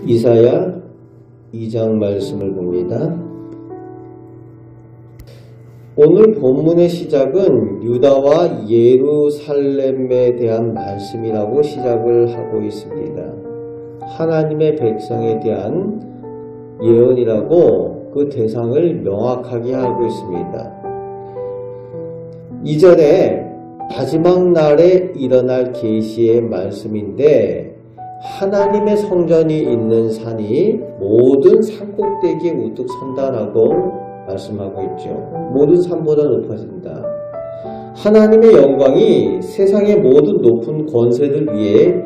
이사야 2장 말씀을 봅니다. 오늘 본문의 시작은 유다와 예루살렘에 대한 말씀이라고 시작을 하고 있습니다. 하나님의 백성에 대한 예언이라고 그 대상을 명확하게 하고 있습니다. 이전에 마지막 날에 일어날 계시의 말씀인데, 하나님의 성전이 있는 산이 모든 산꼭대기에 우뚝 선다라고 말씀하고 있죠. 모든 산보다 높아진다. 하나님의 영광이 세상의 모든 높은 권세들 위에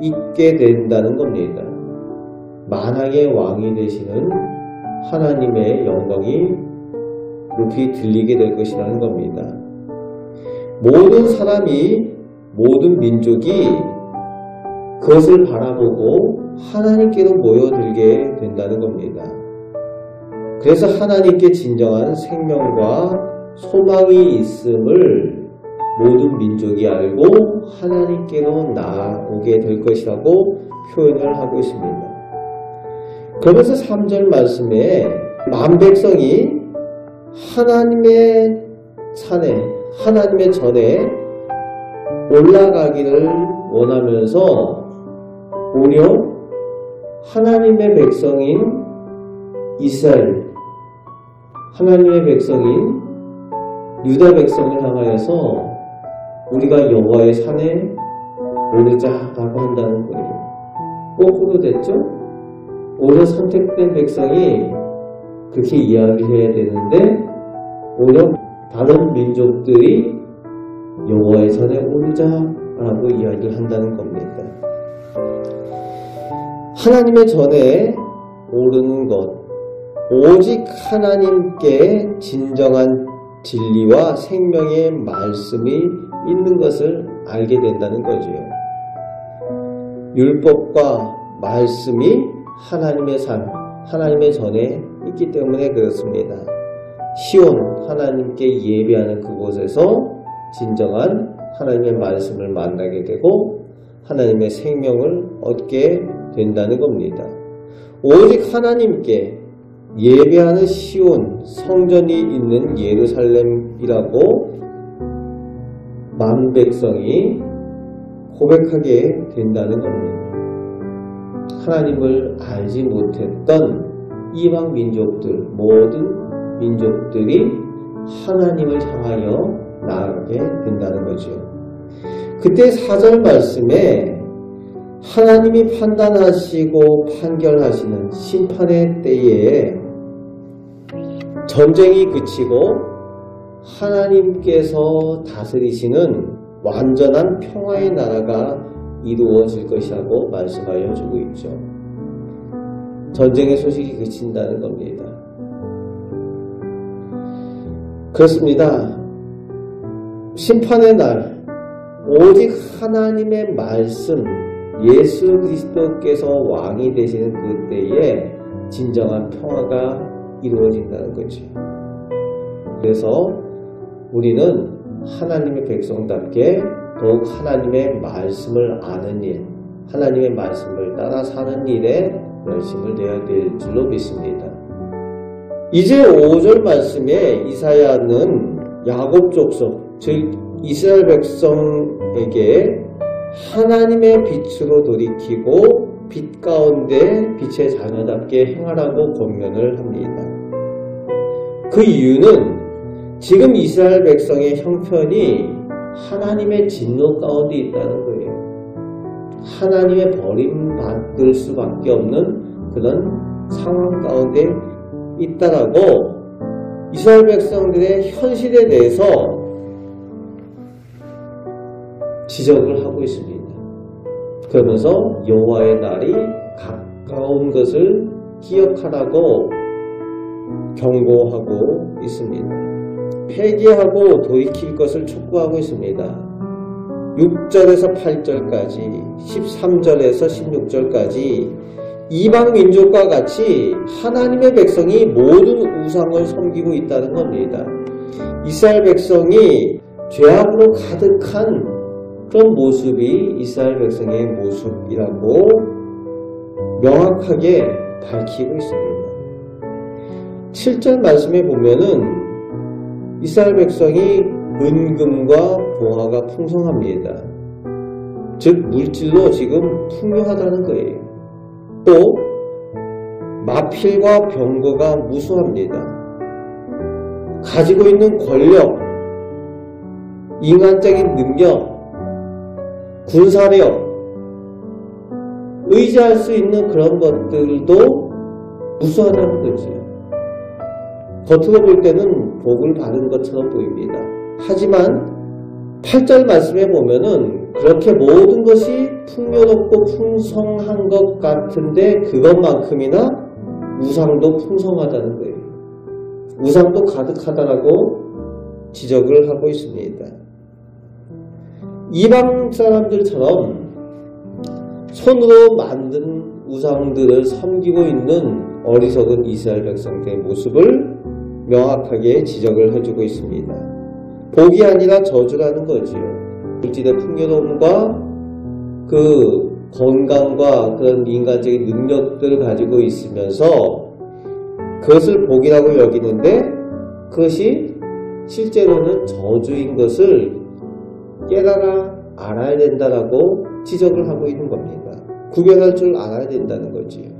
있게 된다는 겁니다. 만왕의 왕이 되시는 하나님의 영광이 높이 들리게 될 것이라는 겁니다. 모든 사람이, 모든 민족이 그것을 바라보고 하나님께로 모여들게 된다는 겁니다. 그래서 하나님께 진정한 생명과 소망이 있음을 모든 민족이 알고 하나님께로 나오게 될 것이라고 표현을 하고 있습니다. 그러면서 3절 말씀에 만 백성이 하나님의 산에, 하나님의 전에 올라가기를 원하면서 오히려 하나님의 백성인 이스라엘, 하나님의 백성인 유다 백성을 향하여서 우리가 여호와의 산에 오르자라고 한다는 거예요. 거꾸로 됐죠? 오히려 선택된 백성이 그렇게 이야기해야 되는데, 오히려 다른 민족들이 여호와의 산에 오르자라고 이야기를 한다는 겁니다. 하나님의 전에 오르는 것, 오직 하나님께 진정한 진리와 생명의 말씀이 있는 것을 알게 된다는 거죠. 율법과 말씀이 하나님의 산, 하나님의 전에 있기 때문에 그렇습니다. 시온, 하나님께 예배하는 그곳에서 진정한 하나님의 말씀을 만나게 되고 하나님의 생명을 얻게 된다는 겁니다. 오직 하나님께 예배하는 시온, 성전이 있는 예루살렘이라고 만 백성이 고백하게 된다는 겁니다. 하나님을 알지 못했던 이방 민족들, 모든 민족들이 하나님을 향하여 나아가게 된다는 거죠. 그때 4절 말씀에 하나님이 판단하시고 판결하시는 심판의 때에 전쟁이 그치고 하나님께서 다스리시는 완전한 평화의 나라가 이루어질 것이라고 말씀하여 주고 있죠. 전쟁의 소식이 그친다는 겁니다. 그렇습니다. 심판의 날, 오직 하나님의 말씀, 예수 그리스도께서 왕이 되시는 그때에 진정한 평화가 이루어진다는 거죠. 그래서 우리는 하나님의 백성답게 더욱 하나님의 말씀을 아는 일, 하나님의 말씀을 따라 사는 일에 열심을 내야 될 줄로 믿습니다. 이제 5절 말씀에 이사야는 야곱 족속, 즉 이스라엘 백성에게 하나님의 빛으로 돌이키고 빛 가운데 빛의 자녀답게 행하라고 권면을 합니다. 그 이유는 지금 이스라엘 백성의 형편이 하나님의 진노 가운데 있다는 거예요. 하나님의 버림받을 수밖에 없는 그런 상황 가운데 있다라고 이스라엘 백성들의 현실에 대해서 지적을 하고 있습니다. 그러면서 여호와의 날이 가까운 것을 기억하라고 경고하고 있습니다. 회개하고 돌이킬 것을 촉구하고 있습니다. 6절에서 8절까지, 13절에서 16절까지 이방 민족과 같이 하나님의 백성이 모든 우상을 섬기고 있다는 겁니다. 이스라엘 백성이 죄악으로 가득한 그런 모습이 이스라엘 백성의 모습이라고 명확하게 밝히고 있습니다. 7절 말씀에 보면은 이스라엘 백성이 은금과 봉화가 풍성합니다. 즉 물질로 지금 풍요하다는 거예요. 또 마필과 병거가 무수합니다. 가지고 있는 권력, 인간적인 능력, 군사력, 의지할 수 있는 그런 것들도 무수하다는 거지. 겉으로 볼 때는 복을 받은 것처럼 보입니다. 하지만 8절 말씀에 보면은 그렇게 모든 것이 풍요롭고 풍성한 것 같은데 그것만큼이나 우상도 풍성하다는 거예요. 우상도 가득하다라고 지적을 하고 있습니다. 이방 사람들처럼 손으로 만든 우상들을 섬기고 있는 어리석은 이스라엘 백성들의 모습을 명확하게 지적을 해주고 있습니다. 복이 아니라 저주라는 거지요. 물질의 풍요로움과 그 건강과 그런 인간적인 능력들을 가지고 있으면서 그것을 복이라고 여기는데 그것이 실제로는 저주인 것을 깨달아 알아야 된다라고 지적을 하고 있는 겁니다. 구별할 줄 알아야 된다는 거지요.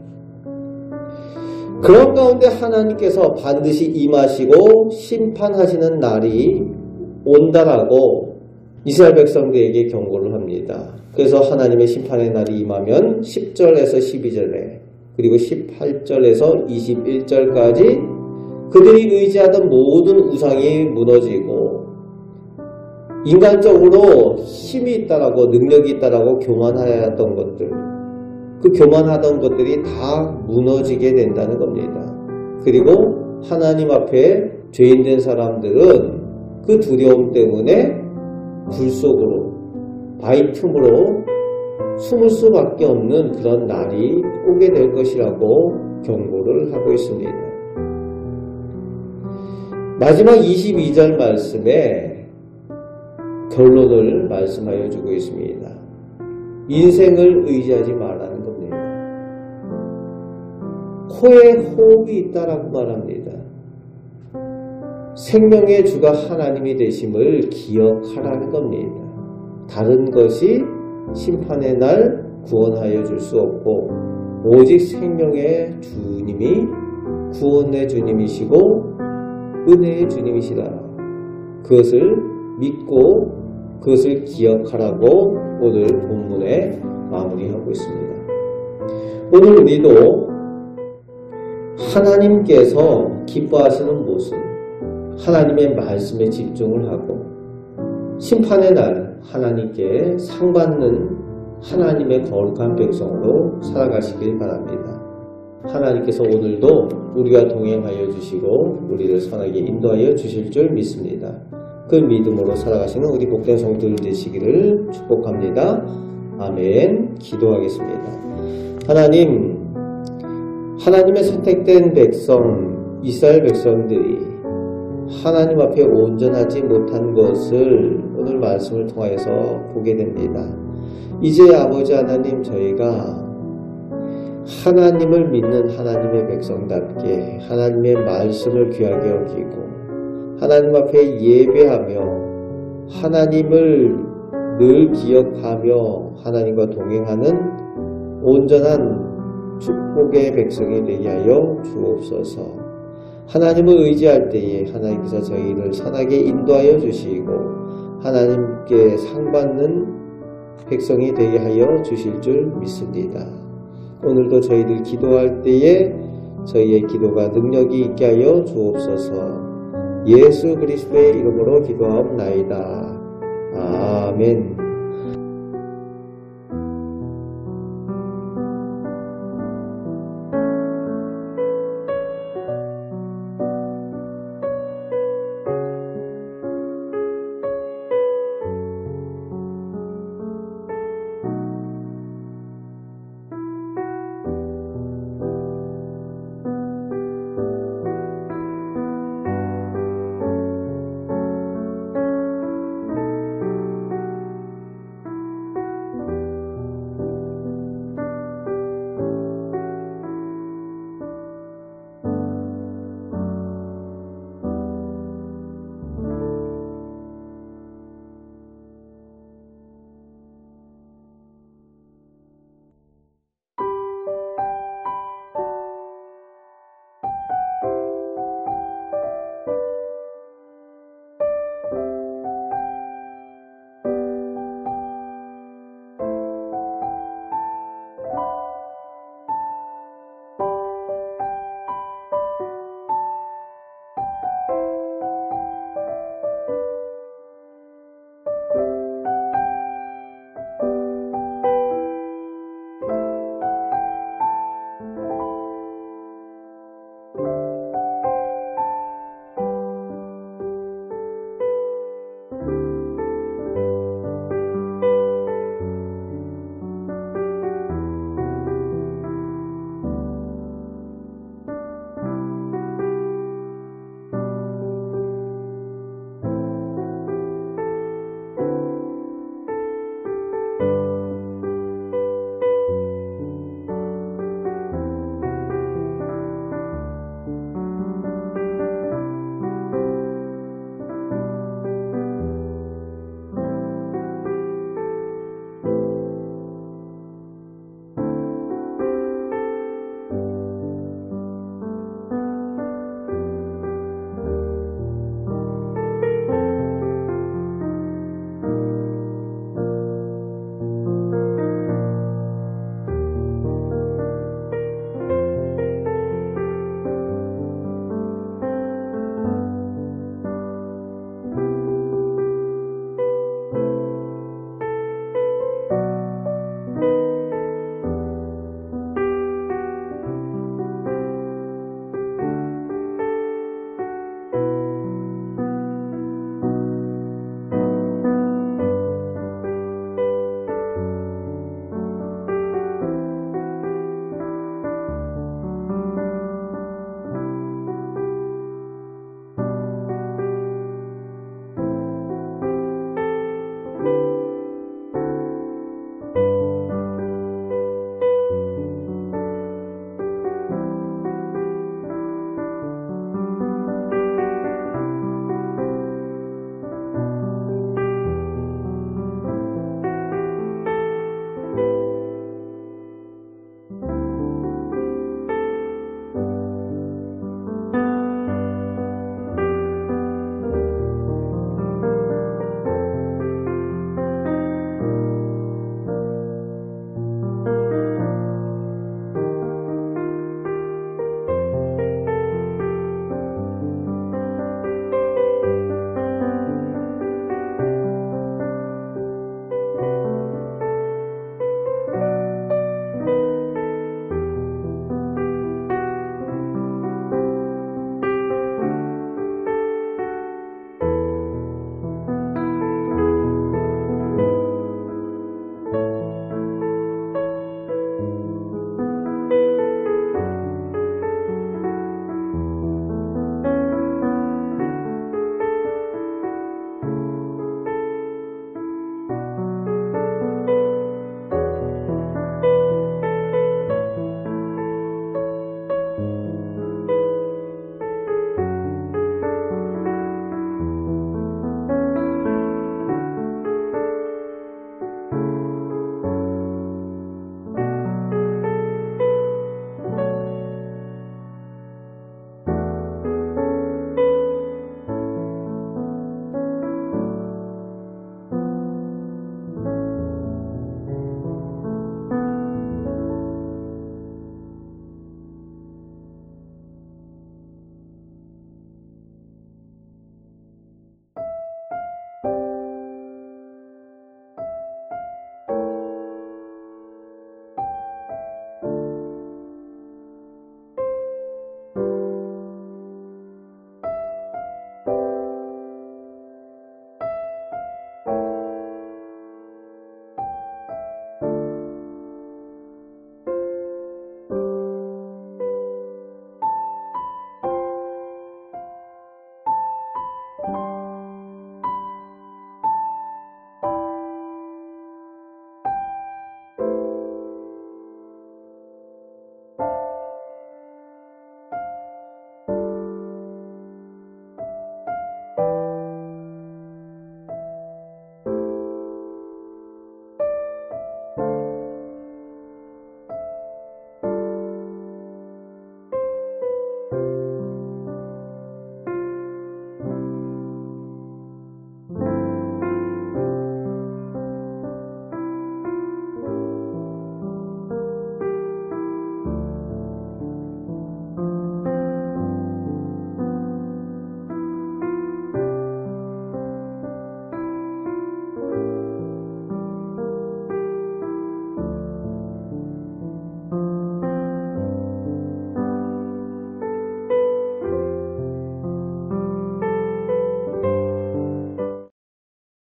그런 가운데 하나님께서 반드시 임하시고 심판하시는 날이 온다라고 이스라엘 백성들에게 경고를 합니다. 그래서 하나님의 심판의 날이 임하면 10절에서 12절에 그리고 18절에서 21절까지 그들이 의지하던 모든 우상이 무너지고 인간적으로 힘이 있다라고 능력이 있다라고 교만하였던 것들, 그 교만하던 것들이 다 무너지게 된다는 겁니다. 그리고 하나님 앞에 죄인된 사람들은 그 두려움 때문에 불 속으로, 바위 틈으로 숨을 수밖에 없는 그런 날이 오게 될 것이라고 경고를 하고 있습니다. 마지막 22절 말씀에 결론을 말씀하여 주고 있습니다. 인생을 의지하지 말라는 겁니다. 코에 호흡이 있다라고 말합니다. 생명의 주가 하나님이 되심을 기억하라는 겁니다. 다른 것이 심판의 날 구원하여 줄 수 없고 오직 생명의 주님이 구원의 주님이시고 은혜의 주님이시라. 그것을 믿고 그것을 기억하라고 오늘 본문에 마무리하고 있습니다. 오늘 우리도 하나님께서 기뻐하시는 모습, 하나님의 말씀에 집중을 하고 심판의 날 하나님께 상받는 하나님의 거룩한 백성으로 살아가시길 바랍니다. 하나님께서 오늘도 우리와 동행하여 주시고 우리를 선하게 인도하여 주실 줄 믿습니다. 그 믿음으로 살아가시는 우리 복된 성도들 되시기를 축복합니다. 아멘. 기도하겠습니다. 하나님의 선택된 백성, 이스라엘 백성들이 하나님 앞에 온전하지 못한 것을 오늘 말씀을 통하여서 보게 됩니다. 이제 아버지 하나님, 저희가 하나님을 믿는 하나님의 백성답게 하나님의 말씀을 귀하게 여기고 하나님 앞에 예배하며 하나님을 늘 기억하며 하나님과 동행하는 온전한 축복의 백성이 되게 하여 주옵소서. 하나님을 의지할 때에 하나님께서 저희를 선하게 인도하여 주시고 하나님께 상받는 백성이 되게 하여 주실 줄 믿습니다. 오늘도 저희들 기도할 때에 저희의 기도가 능력이 있게 하여 주옵소서. 예수 그리스도의 이름으로 기도하옵나이다. 아멘.